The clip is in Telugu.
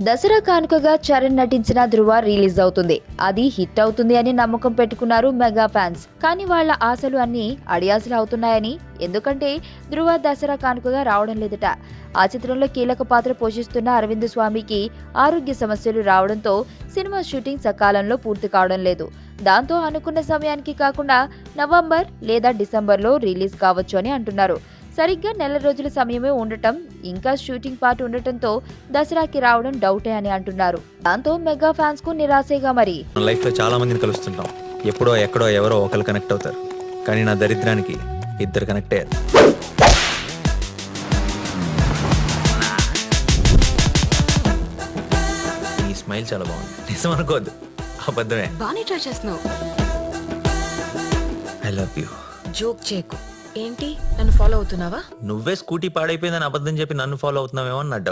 దసరా కానుకగా చరణ్ నటించిన ధృవ రిలీజ్ అవుతుంది. అది హిట్ అవుతుంది అని నమ్మకం పెట్టుకున్నారు మెగా ఫ్యాన్స్. కానీ వాళ్ళ ఆశలు అన్ని అడియాసలు అవుతున్నాయని, ఎందుకంటే ధృవ దసరా కానుకగా రావడం లేదట. ఆ చిత్రంలో కీలక పాత్ర పోషిస్తున్న అరవింద్ స్వామికి ఆరోగ్య సమస్యలు రావడంతో సినిమా షూటింగ్ సకాలంలో పూర్తి కావడం లేదు. దాంతో అనుకున్న సమయానికి కాకుండా నవంబర్ లేదా డిసెంబర్లో రిలీజ్ కావచ్చు అని అంటున్నారు. సరిగ్గా నెల రోజుల సమయమే ఉండటం, ఇంకా షూటింగ్ పార్ట్ ఉండటంతో దసరాకి రావడం డౌటే అని అంటున్నారు. దాంతో మెగా ఫ్యాన్స్ కు నిరాశేగా మరి. మన లైఫ్ లో చాలా మందిని కలుస్తుంటాం. ఎప్పుడో ఎక్కడో ఎవరో ఒకరు కనెక్ట్ అవుతారు. కానీ నా దరిద్రానికి ఇద్దరు కనెక్ట్ అయ్యారు. ఈ స్మైల్ చాలా బాగుంది. నిజం అనుకోవద్దు, అబద్ధమే. బానే ట్రై చేస్తున్నావు. I love you. జోక్ చేయకు. ఏంటి నన్ను ఫాలో అవుతున్నావా? నువ్వే స్కూటీ పాడైపోయిందని అబద్ధం చెప్పి నన్ను ఫాలో అవుతున్నావేమో అని నా డౌట్.